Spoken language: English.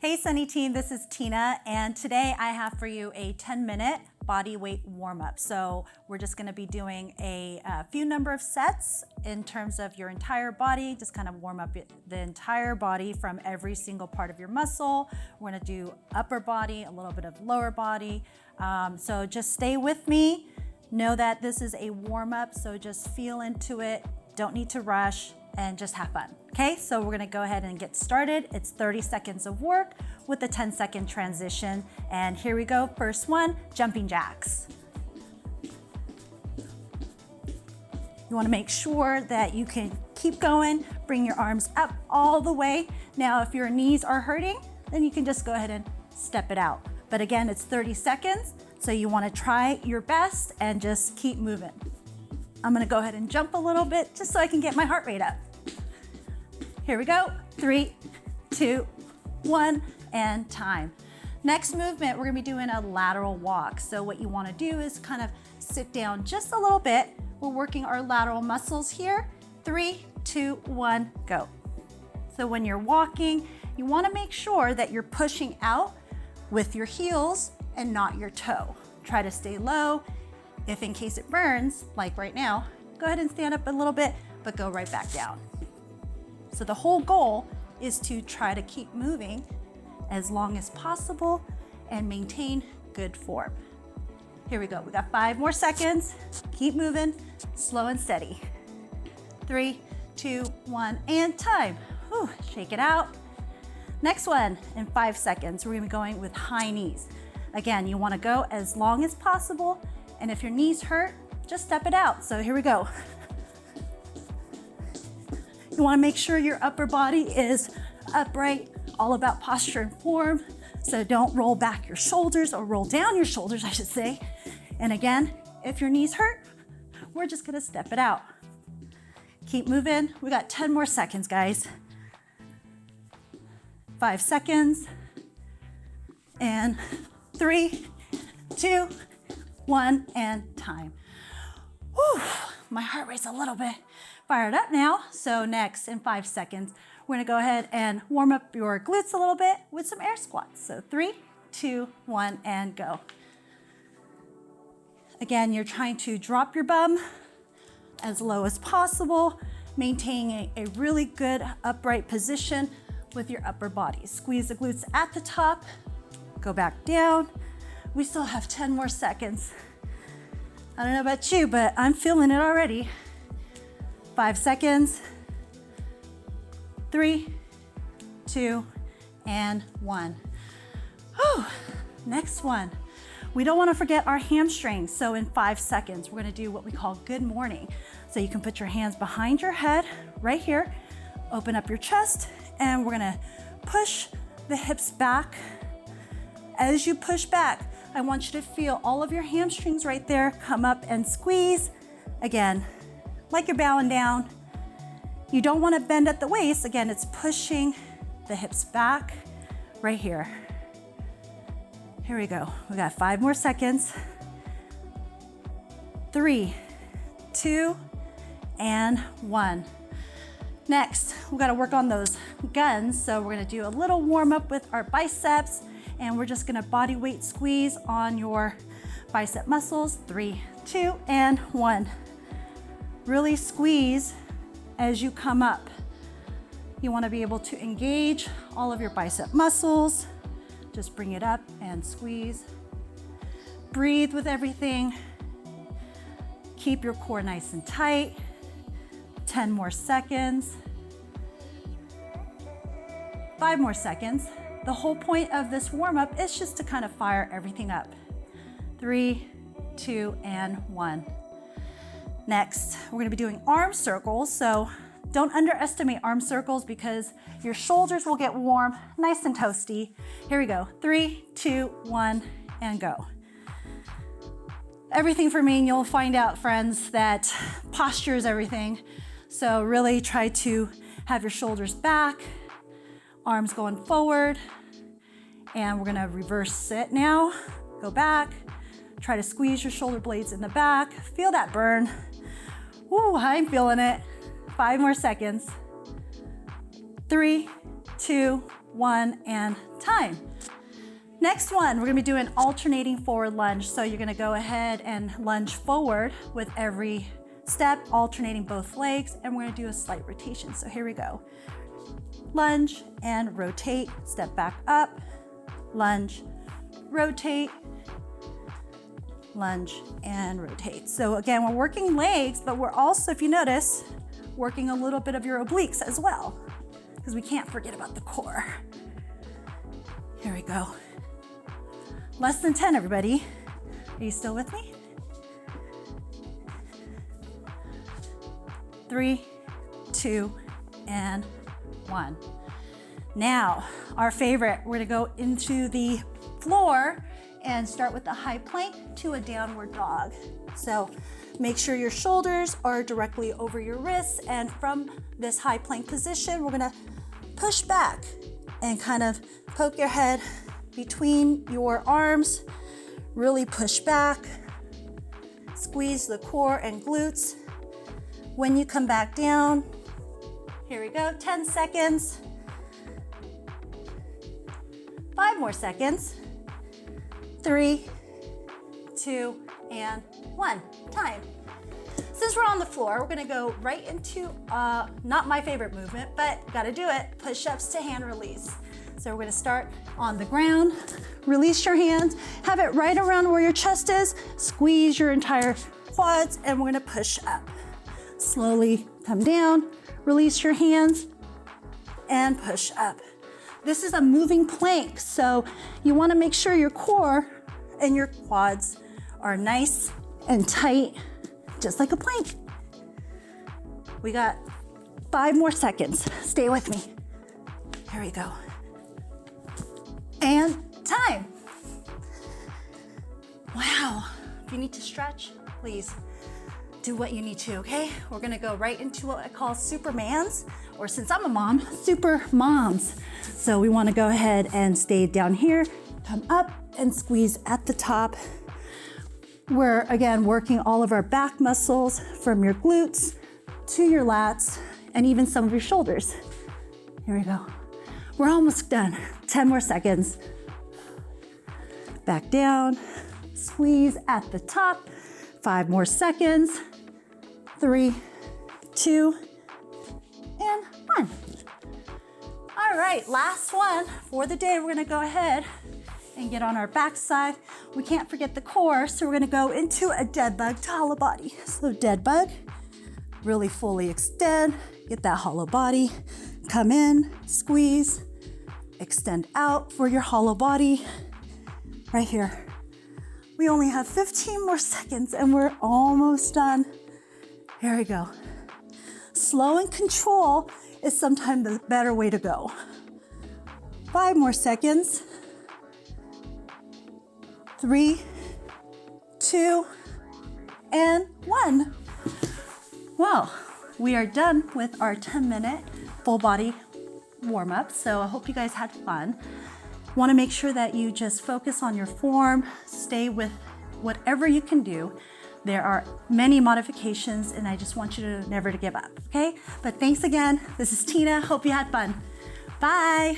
Hey Sunny Team, this is Tina, and today I have for you a 10-minute body weight warm-up. So we're just gonna be doing a few number of sets in terms of your entire body, just kind of warm up the entire body from every single part of your muscle. We're gonna do upper body, a little bit of lower body. So just stay with me. Know that this is a warm-up, so just feel into it. Don't need to rush, and just have fun. Okay, so we're gonna go ahead and get started. It's 30 seconds of work with a 10-second transition. And here we go, first one, jumping jacks. You wanna make sure that you can keep going, bring your arms up all the way. Now, if your knees are hurting, then you can just go ahead and step it out. But again, it's 30 seconds, so you wanna try your best and just keep moving. I'm gonna go ahead and jump a little bit just so I can get my heart rate up. Here we go, 3, 2, 1, and time. Next movement, we're gonna be doing a lateral walk. So what you wanna do is kind of sit down just a little bit. We're working our lateral muscles here. 3, 2, 1, go. So when you're walking, you wanna make sure that you're pushing out with your heels and not your toe. Try to stay low. If in case it burns, like right now, go ahead and stand up a little bit, but go right back down. So the whole goal is to try to keep moving as long as possible and maintain good form. Here we go, we got 5 more seconds. Keep moving, slow and steady. 3, 2, 1, and time. Whew, shake it out. Next one, in 5 seconds, we're gonna be going with high knees. Again, you wanna go as long as possible, and if your knees hurt, just step it out. So here we go. You wanna make sure your upper body is upright, all about posture and form. So don't roll back your shoulders, or roll down your shoulders, I should say. And again, if your knees hurt, we're just gonna step it out. Keep moving. We got 10 more seconds, guys. 5 seconds. And 3, 2, 1, and time. Whew, my heart rate's a little bit fired up now. So next, in 5 seconds, we're gonna go ahead and warm up your glutes a little bit with some air squats. So 3, 2, 1, and go. Again, you're trying to drop your bum as low as possible, maintaining a really good upright position with your upper body. Squeeze the glutes at the top, go back down. We still have 10 more seconds. I don't know about you, but I'm feeling it already. 5 seconds. 3, 2, and 1. Whew. Next one. We don't want to forget our hamstrings. So in 5 seconds, we're going to do what we call good morning. So you can put your hands behind your head right here, open up your chest, and we're going to push the hips back. As you push back, I want you to feel all of your hamstrings right there come up and squeeze. Again, like you're bowing down. You don't want to bend at the waist. Again, it's pushing the hips back right here. Here we go. We got 5 more seconds. 3, 2, and 1. Next, we got to work on those guns. So we're going to do a little warm up with our biceps, and we're just going to body weight squeeze on your bicep muscles. 3, 2, and 1. Really squeeze as you come up. You want to be able to engage all of your bicep muscles. Just bring it up and squeeze. Breathe with everything. Keep your core nice and tight. 10 more seconds. 5 more seconds. The whole point of this warm-up is just to kind of fire everything up. 3, 2, and 1. Next, we're gonna be doing arm circles. So don't underestimate arm circles because your shoulders will get warm, nice and toasty. Here we go, 3, 2, 1, and go. Everything for me, and you'll find out, friends, that posture is everything. So really try to have your shoulders back, arms going forward, and we're gonna reverse sit now. Go back, try to squeeze your shoulder blades in the back. Feel that burn. Ooh, I'm feeling it. 5 more seconds. 3, 2, 1, and time. Next one, we're gonna be doing alternating forward lunge. So you're gonna go ahead and lunge forward with every step, alternating both legs, and we're gonna do a slight rotation. So here we go. Lunge and rotate, step back up, lunge, rotate, lunge, and rotate. So again, we're working legs, but we're also, if you notice, working a little bit of your obliques as well, because we can't forget about the core. Here we go. Less than 10, everybody. Are you still with me? 3, 2, and 1. Now, our favorite, we're gonna go into the floor and start with the high plank to a downward dog. So make sure your shoulders are directly over your wrists, and from this high plank position, we're gonna push back and kind of poke your head between your arms, really push back, squeeze the core and glutes. When you come back down, here we go, 10 seconds, 5 more seconds, 3, 2, and 1, time. Since we're on the floor, we're gonna go right into, not my favorite movement, but gotta do it, push-ups to hand release. So we're gonna start on the ground, release your hands, have it right around where your chest is, squeeze your entire quads, and we're gonna push up. Slowly come down, release your hands, and push up. This is a moving plank, so you wanna make sure your core and your quads are nice and tight, just like a plank. We got 5 more seconds. Stay with me. Here we go. And time. Wow. If you need to stretch, please do what you need to, okay? We're gonna go right into what I call Supermans, or since I'm a mom, super moms. So we wanna go ahead and stay down here, come up and squeeze at the top. We're, again, working all of our back muscles from your glutes to your lats and even some of your shoulders. Here we go. We're almost done. 10 more seconds. Back down, squeeze at the top. 5 more seconds. 3, 2, and 1. All right, last one for the day. We're gonna go ahead and get on our backside. We can't forget the core, so we're gonna go into a dead bug to hollow body. So dead bug, really fully extend, get that hollow body, come in, squeeze, extend out for your hollow body. Right here. We only have 15 more seconds and we're almost done. Here we go. Slow and control is sometimes the better way to go. 5 more seconds. 3, 2, and 1. Well, we are done with our 10-minute full body warm up. So I hope you guys had fun. Want to make sure that you just focus on your form, stay with whatever you can do. There are many modifications and I just want you to never to give up, okay? But thanks again. This is Tina. Hope you had fun. Bye.